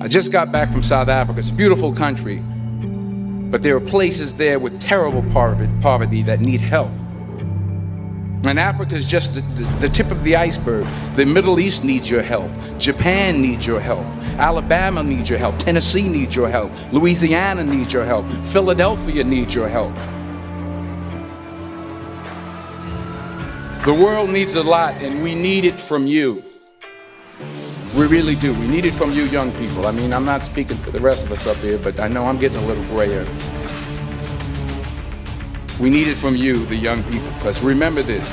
I just got back from South Africa. It's a beautiful country, but there are places there with terrible poverty that need help. And Africa is just the tip of the iceberg. The Middle East needs your help. Japan needs your help. Alabama needs your help. Tennessee needs your help. Louisiana needs your help. Philadelphia needs your help. The world needs a lot, and we need it from you. We really do. We need it from you young people. I mean, I'm not speaking for the rest of us up here, but I know I'm getting a little grayer. We need it from you, the young people, because remember this.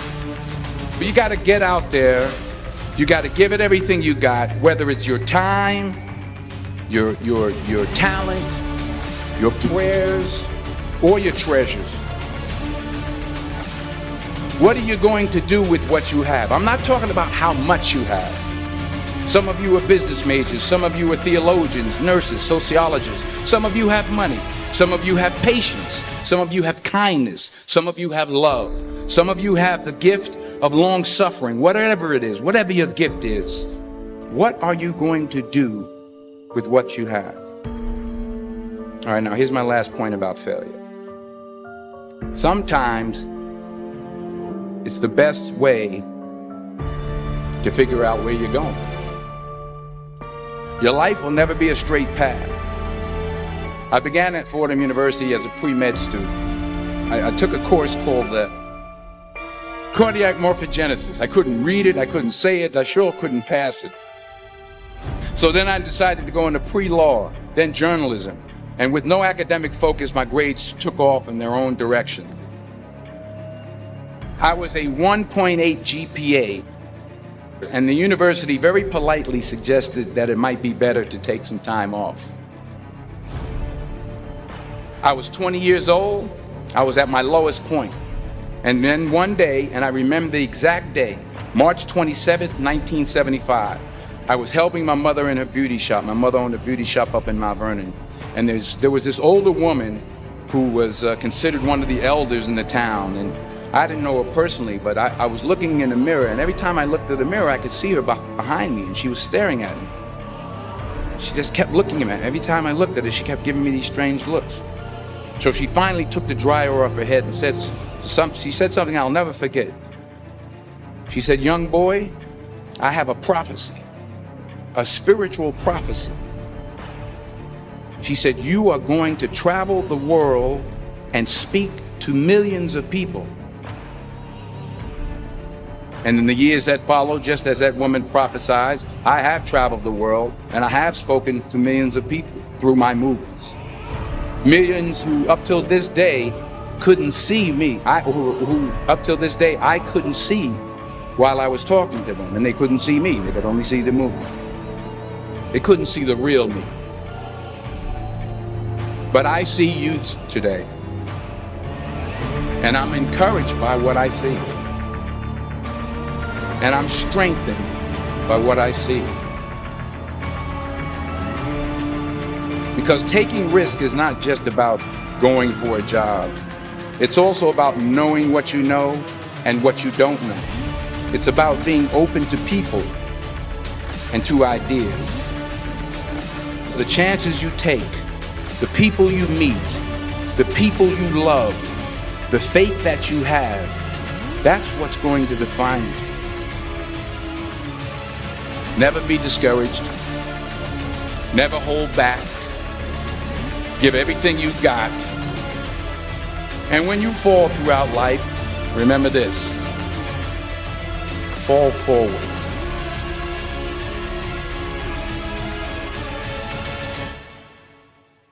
You got to get out there. You got to give it everything you got, whether it's your time, your talent, your prayers, or your treasures. What are you going to do with what you have? I'm not talking about how much you have. Some of you are business majors. Some of you are theologians, nurses, sociologists. Some of you have money. Some of you have patience. Some of you have kindness. Some of you have love. Some of you have the gift of long suffering. Whatever it is, whatever your gift is, what are you going to do with what you have? All right, now here's my last point about failure. Sometimes it's the best way to figure out where you're going. Your life will never be a straight path. I began at Fordham University as a pre-med student. I took a course called cardiac morphogenesis. I couldn't read it, I couldn't say it, I sure couldn't pass it. So then I decided to go into pre-law, then journalism. And with no academic focus, my grades took off in their own direction. I was a 1.8 GPA, and the university very politely suggested that it might be better to take some time off. I was 20 years old. I was at my lowest point. And then one day, and I remember the exact day, March 27th, 1975, I was helping my mother in her beauty shop. My mother owned a beauty shop up in Mount Vernon. And there was this older woman who was considered one of the elders in the town. And I didn't know her personally, but I was looking in the mirror, and every time I looked at the mirror, I could see her behind me, and she was staring at me. She just kept looking at me. Every time I looked at her, she kept giving me these strange looks. So she finally took the dryer off her head and she said something I'll never forget. She said, "Young boy, I have a prophecy, a spiritual prophecy." She said, "You are going to travel the world and speak to millions of people." And in the years that followed, just as that woman prophesied, I have traveled the world and I have spoken to millions of people through my movies. Millions who up till this day couldn't see me, who up till this day I couldn't see while I was talking to them, and they couldn't see me, they could only see the movie. They couldn't see the real me. But I see you today, and I'm encouraged by what I see. And I'm strengthened by what I see. Because taking risk is not just about going for a job. It's also about knowing what you know and what you don't know. It's about being open to people and to ideas. The chances you take, the people you meet, the people you love, the faith that you have, that's what's going to define you. Never be discouraged. Never hold back. Give everything you got. And when you fall throughout life, remember this: fall forward.